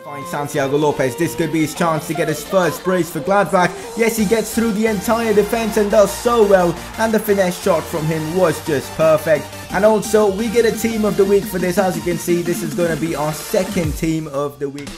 Find Santiago Lopez. This could be his chance to get his first brace for Gladbach. Yes, he gets through the entire defense and does so well, and the finesse shot from him was just perfect. And also, we get a team of the week for this. As you can see, this is going to be our second team of the week.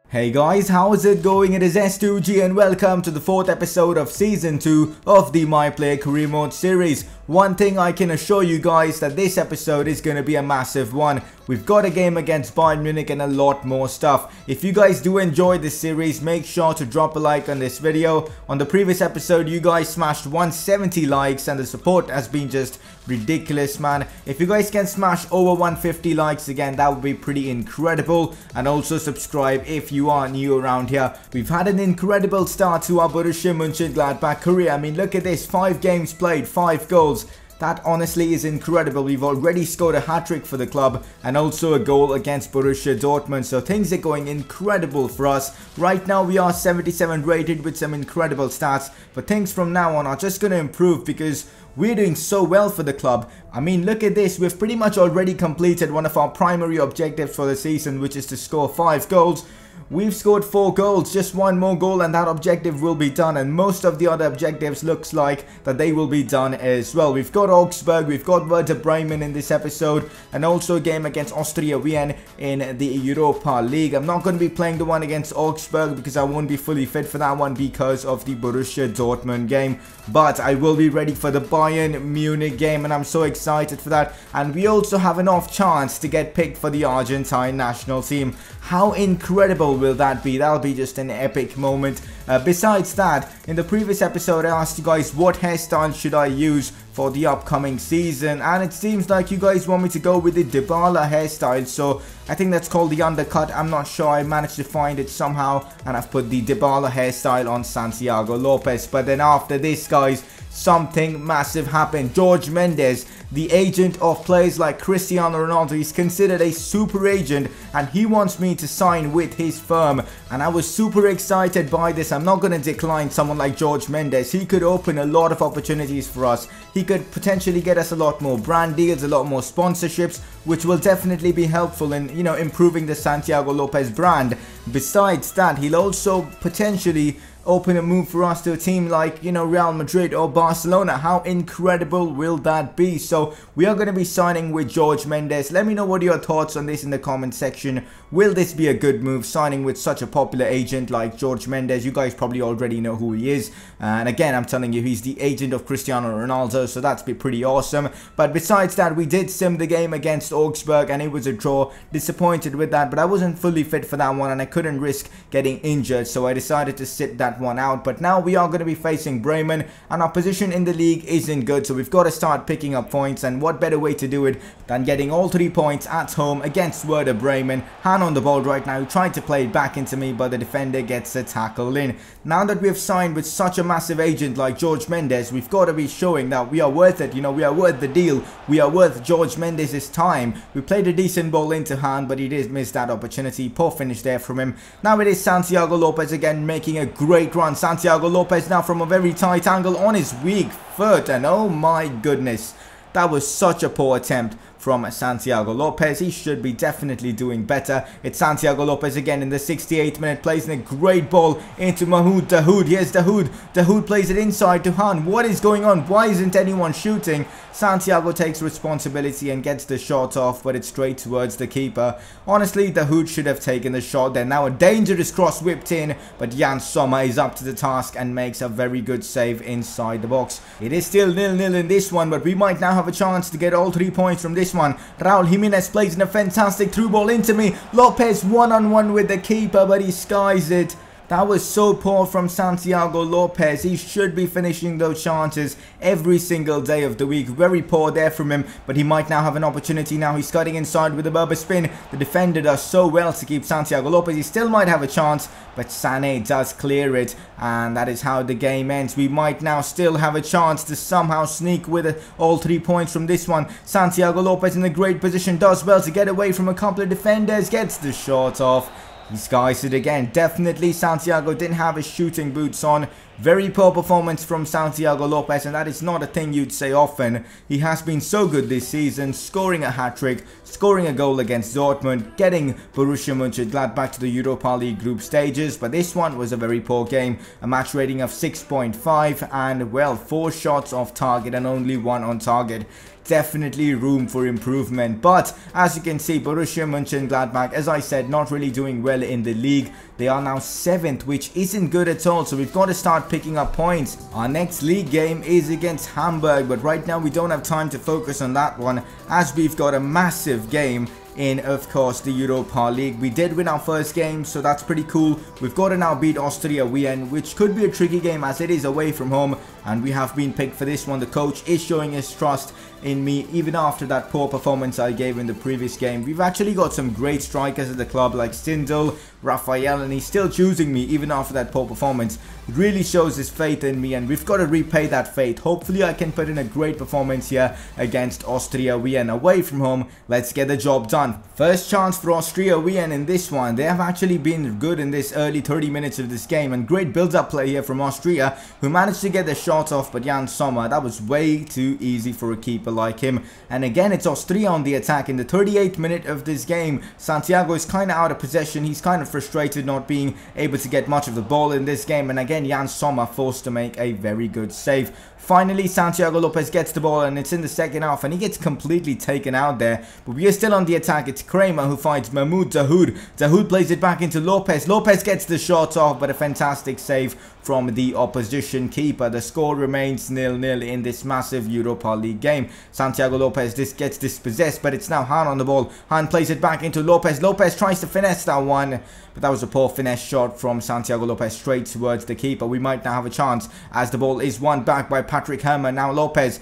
Hey guys, how is it going? It is S2G and welcome to the 4th episode of Season 2 of the My Player Career Mode series. One thing I can assure you guys that this episode is going to be a massive one. We've got a game against Bayern Munich and a lot more stuff. If you guys do enjoy this series, make sure to drop a like on this video. On the previous episode, you guys smashed 170 likes and the support has been just ridiculous, man. If you guys can smash over 150 likes again, that would be pretty incredible. And also subscribe if you are new around here. We've had an incredible start to our Borussia Mönchengladbach career. I mean, look at this, 5 games played, 5 goals. That honestly is incredible. We've already scored a hat-trick for the club and also a goal against Borussia Dortmund. So things are going incredible for us. Right now we are 77 rated with some incredible stats. But things from now on are just going to improve because we're doing so well for the club. I mean, look at this. We've pretty much already completed one of our primary objectives for the season, which is to score 5 goals. We've scored 4 goals, just one more goal and that objective will be done, and most of the other objectives looks like that they will be done as well. We've got Augsburg, we've got Werder Bremen in this episode, and also a game against Austria Vienna in the Europa League. I'm not going to be playing the one against Augsburg because I won't be fully fit for that one because of the Borussia Dortmund game, but I will be ready for the Bayern Munich game and I'm so excited for that. And we also have an off chance to get picked for the Argentine national team. How incredible will that be? That'll be just an epic moment. Besides that, in the previous episode I asked you guys what hairstyle should I use for the upcoming season, and it seems like you guys want me to go with the Dybala hairstyle, so I think that's called the undercut. I'm not sure, I managed to find it somehow and I've put the Dybala hairstyle on Santiago Lopez. But then after this, guys, something massive happened. Jorge Mendes, the agent of players like Cristiano Ronaldo, he's considered a super agent and he wants me to sign with his firm, and I was super excited by this. I'm not going to decline someone like Jorge Mendes. He could open a lot of opportunities for us. He could potentially get us a lot more brand deals, a lot more sponsorships, which will definitely be helpful in, you know, improving the Santiago Lopez brand. Besides that, he'll also potentially open a move for us to a team like, you know, Real Madrid or Barcelona. How incredible will that be? So we are going to be signing with Jorge Mendes. Let me know what are your thoughts on this in the comment section. Will this be a good move, signing with such a popular agent like Jorge Mendes? You guys probably already know who he is, and again, I'm telling you, he's the agent of Cristiano Ronaldo, so that's been pretty awesome. But besides that, we did sim the game against Augsburg and it was a draw. Disappointed with that, but I wasn't fully fit for that one and I couldn't risk getting injured, so I decided to sit that one out. But now we are going to be facing Bremen and our position in the league isn't good, so we've got to start picking up points, and what better way to do it than getting all 3 points at home against Werder Bremen. Han on the ball right now, he tried to play it back into me, but the defender gets a tackle in. Now that we have signed with such a massive agent like Jorge Mendes, we've got to be showing that we are worth it. You know, we are worth the deal. We are worth Jorge Mendes' time. We played a decent ball into Han, but he did miss that opportunity. Poor finish there from him. Now it is Santiago Lopez again, making a great run. Santiago Lopez now from a very tight angle on his weak foot, and oh my goodness, that was such a poor attempt from Santiago Lopez. He should be definitely doing better. It's Santiago Lopez again in the 68th minute, plays in a great ball into Mahmoud Dahoud. Here's Dahoud. Dahoud plays it inside to Han. What is going on? Why isn't anyone shooting? Santiago takes responsibility and gets the shot off, but it's straight towards the keeper. Honestly, Dahoud should have taken the shot there. Now a dangerous cross whipped in, but Jan Sommer is up to the task and makes a very good save inside the box. It is still 0-0 in this one, but we might now have a chance to get all 3 points from this one. Raul Jimenez plays in a fantastic through ball into me. Lopez one-on-one with the keeper, but he skies it. That was so poor from Santiago Lopez. He should be finishing those chances every single day of the week. Very poor there from him, but he might now have an opportunity. Now he's cutting inside with a Berber spin. The defender does so well to keep Santiago Lopez. He still might have a chance, but Sané does clear it, and that is how the game ends. We might now still have a chance to somehow sneak with all 3 points from this one. Santiago Lopez in a great position, does well to get away from a couple of defenders, gets the shot off. He skies it again. Definitely Santiago didn't have his shooting boots on Very poor performance from Santiago Lopez, and that is not a thing you'd say often. He has been so good this season, scoring a hat-trick, scoring a goal against Dortmund, getting Borussia Mönchengladbach to the Europa League group stages, but this one was a very poor game. A match rating of 6.5 and, well, 4 shots off target and only 1 on target. Definitely room for improvement, but as you can see, Borussia Mönchengladbach, as I said, not really doing well in the league. They are now 7th, which isn't good at all, so we've got to start picking up points. Our next league game is against Hamburg, but right now we don't have time to focus on that one, as we've got a massive game in, of course, the Europa League. We did win our first game, so that's pretty cool. We've got to now beat Austria Vienna, which could be a tricky game as it is away from home, and we have been picked for this one. The coach is showing his trust in me even after that poor performance I gave in the previous game. We've actually got some great strikers at the club like Stindl, Rafael, and he's still choosing me even after that poor performance. It really shows his faith in me, and we've got to repay that faith. Hopefully I can put in a great performance here against Austria Vienna away from home. Let's get the job done. First chance for Austria Vienna in this one. They have actually been good in this early 30 minutes of this game, and great build-up play here from Austria, who managed to get the shot off, but Jan Sommer, that was way too easy for a keeper like him. And again, it's Austria on the attack in the 38th minute of this game. Santiago is kind of out of possession. He's kind of frustrated not being able to get much of the ball in this game, and again, Jan Sommer forced to make a very good save. Finally, Santiago Lopez gets the ball, and it's in the second half, and he gets completely taken out there. But we are still on the attack. It's Kramer who finds Mahmoud Dahoud. Dahoud plays it back into Lopez. Lopez gets the shot off, but a fantastic save from the opposition keeper. The score remains 0-0 in this massive Europa League game. Santiago Lopez gets dispossessed, but it's now Han on the ball. Han plays it back into Lopez. Lopez tries to finesse that one, but that was a poor finesse shot from Santiago Lopez straight towards the keeper. We might now have a chance as the ball is won back by Patrick Herrmann. Now Lopez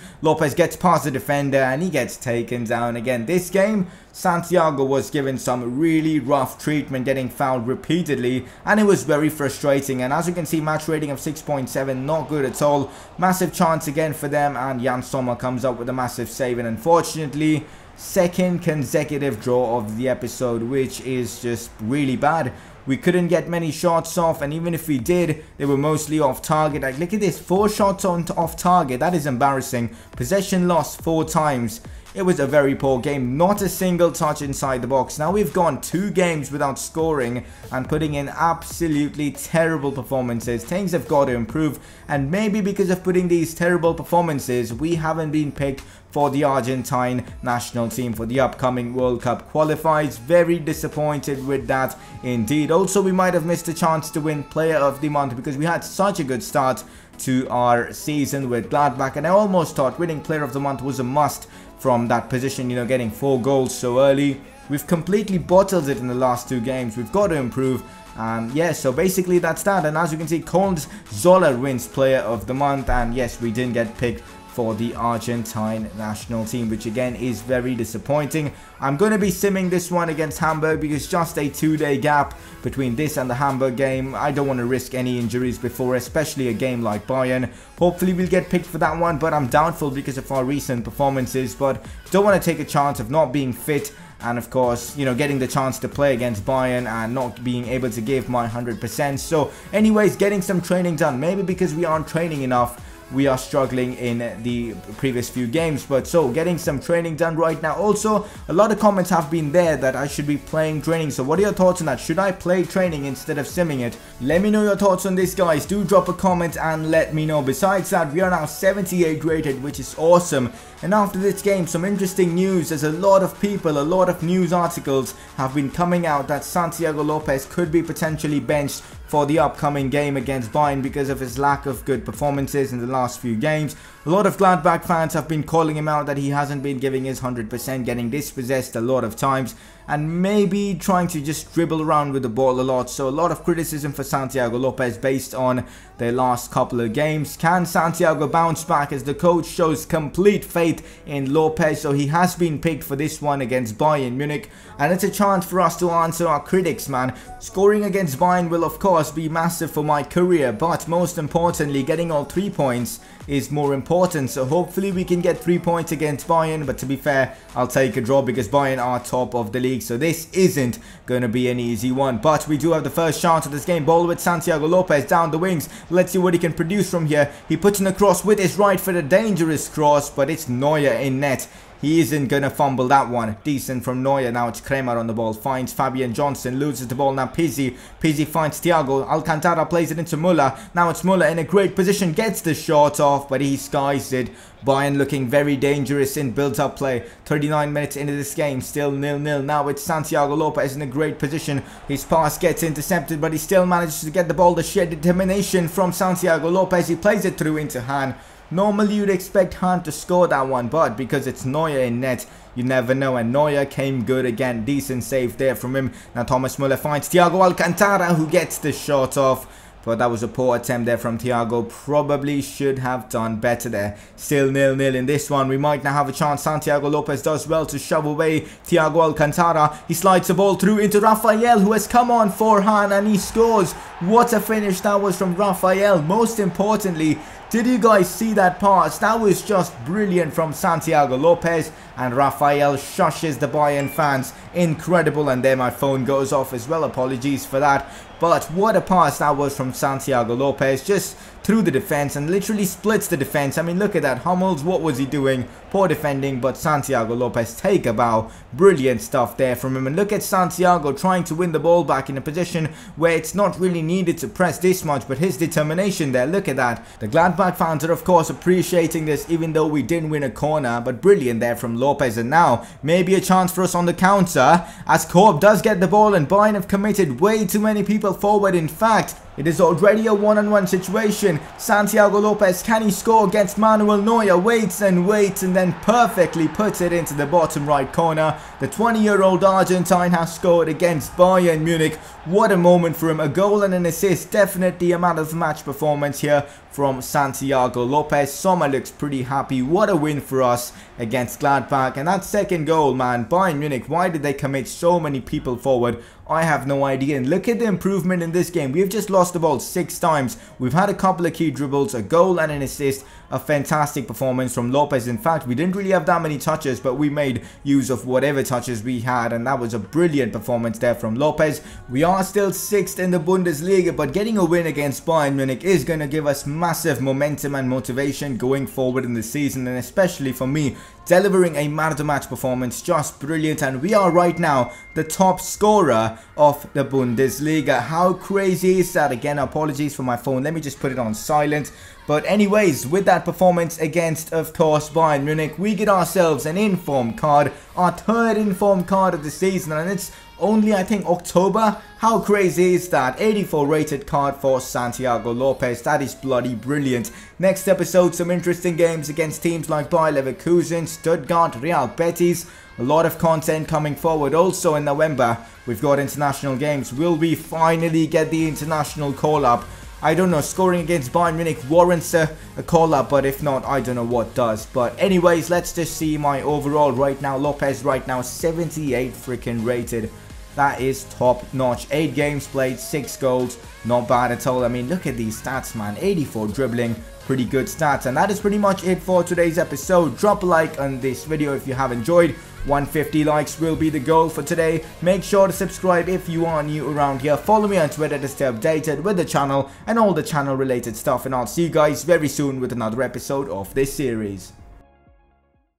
gets past the defender and he gets taken down again. This game, Santiago was given some really rough treatment, getting fouled repeatedly, and it was very frustrating. And as you can see, match rating of 6.7, not good at all. Massive chance again for them, and Jan Sommer comes up with a massive save, and unfortunately, second consecutive draw of the episode, which is just really bad. We couldn't get many shots off, and even if we did, they were mostly off target. Like, look at this, 4 shots off target. That is embarrassing. Possession lost 4 times. It was a very poor game, not a single touch inside the box. Now we've gone 2 games without scoring and putting in absolutely terrible performances. Things have got to improve, and maybe because of putting these terrible performances, we haven't been picked for the Argentine national team for the upcoming World Cup qualifiers. Very disappointed with that indeed. Also, we might have missed a chance to win Player of the Month because we had such a good start to our season with Gladbach, and I almost thought winning Player of the Month was a must from that position, you know, getting 4 goals so early. We've completely bottled it in the last 2 games. We've got to improve. Yeah, so basically that's that. And as you can see, Kolns Zoller wins Player of the Month, and yes, we didn't get picked for the Argentine national team, which again is very disappointing. I'm going to be simming this one against Hamburg because just a 2-day gap between this and the Hamburg game. I don't want to risk any injuries before, especially a game like Bayern. Hopefully we'll get picked for that one, but I'm doubtful because of our recent performances. But don't want to take a chance of not being fit, and of course, you know, getting the chance to play against Bayern and not being able to give my 100%. So anyways, getting some training done. Maybe because we aren't training enough, we are struggling in the previous few games, but so getting some training done right now. Also, a lot of comments have been there that I should be playing training, so what are your thoughts on that? Should I play training instead of simming it? Let me know your thoughts on this, guys. Do drop a comment and let me know. Besides that, we are now 78 rated, which is awesome. And after this game, some interesting news. There's a lot of people, a lot of news articles have been coming out that Santiago Lopez could be potentially benched for the upcoming game against Bayern because of his lack of good performances in the last few games. A lot of Gladbach fans have been calling him out that he hasn't been giving his 100%, getting dispossessed a lot of times, and maybe trying to just dribble around with the ball a lot. So a lot of criticism for Santiago Lopez based on their last couple of games. Can Santiago bounce back as the coach shows complete faith in Lopez? So he has been picked for this one against Bayern Munich, and it's a chance for us to answer our critics, man. Scoring against Bayern will of course be massive for my career, but most importantly, getting all 3 points is more important. So hopefully we can get 3 points against Bayern. But to be fair, I'll take a draw because Bayern are top of the league. So this isn't going to be an easy one. But we do have the first chance of this game. Ball with Santiago Lopez down the wings. Let's see what he can produce from here. He puts in a cross with his right foot, a dangerous cross, but it's Neuer in net. He isn't going to fumble that one. Decent from Neuer. Now it's Kremer on the ball. Finds Fabian Johnson. Loses the ball. Now Pizzi. Pizzi finds Thiago. Alcantara plays it into Muller. Now it's Muller in a great position. Gets the shot off, but he skies it. Bayern looking very dangerous in build-up play. 39 minutes into this game. Still 0-0. Now it's Santiago Lopez in a great position. His pass gets intercepted, but he still manages to get the ball. The sheer determination from Santiago Lopez. He plays it through into Han. Normally you'd expect Han to score that one, but because it's Neuer in net, you never know. And Neuer came good again. Decent save there from him. Now Thomas Muller finds Thiago Alcantara, who gets the shot off. But that was a poor attempt there from Thiago. Probably should have done better there. Still 0-0 in this one. We might now have a chance. Santiago Lopez does well to shove away Thiago Alcantara. He slides the ball through into Rafael, who has come on for Han, and he scores. What a finish that was from Rafael. Most importantly, did you guys see that pass? That was just brilliant from Santiago Lopez, and Rafael shushes the Bayern fans. Incredible. And there my phone goes off as well. Apologies for that. But what a pass that was from Santiago Lopez. Just through the defense and literally splits the defense. I mean, look at that. Hummels, what was he doing? Poor defending, but Santiago Lopez, take a bow. Brilliant stuff there from him. And look at Santiago trying to win the ball back in a position where it's not really needed to press this much, but his determination there, look at that. The Gladbach fans are of course appreciating this, even though we didn't win a corner, but brilliant there from Lopez. And now maybe a chance for us on the counter, as Korb does get the ball, and Bayern have committed way too many people forward. In fact, it is already a one-on-one situation. Santiago Lopez, can he score against Manuel Neuer? Waits and waits, and then perfectly puts it into the bottom right corner. The 20-year-old Argentine has scored against Bayern Munich. What a moment for him. A goal and an assist. Definitely a man of the match performance here from Santiago Lopez. Sommer looks pretty happy. What a win for us against Gladbach. And that second goal, man, Bayern Munich, why did they commit so many people forward? I have no idea. And look at the improvement in this game. We've just lost the ball 6 times. We've had a couple of key dribbles, a goal and an assist. A fantastic performance from Lopez. In fact, we didn't really have that many touches, but we made use of whatever touches we had, and that was a brilliant performance there from Lopez. We are still 6th in the Bundesliga, but getting a win against Bayern Munich is going to give us massive momentum and motivation going forward in the season, and especially for me, delivering a man of the match performance, just brilliant. And we are right now the top scorer of the Bundesliga. How crazy is that? Again, apologies for my phone. Let me just put it on silent. But anyways, with that performance against, of course, Bayern Munich, we get ourselves an inform card, our 3rd inform card of the season, and it's only, I think, October. How crazy is that? 84 rated card for Santiago Lopez. That is bloody brilliant. Next episode, some interesting games against teams like Bayer Leverkusen, Stuttgart, Real Betis. A lot of content coming forward. Also in November, we've got international games. Will we finally get the international call-up? I don't know, scoring against Bayern Munich warrants a call-up, but if not, I don't know what does. But anyways, let's just see my overall right now. Lopez right now 78 freaking rated. That is top notch. 8 games played, 6 goals. Not bad at all. I mean, look at these stats, man. 84 dribbling. Pretty good stats. And that is pretty much it for today's episode. Drop a like on this video if you have enjoyed. 150 likes will be the goal for today. Make sure to subscribe if you are new around here. Follow me on Twitter to stay updated with the channel and all the channel related stuff. And I'll see you guys very soon with another episode of this series.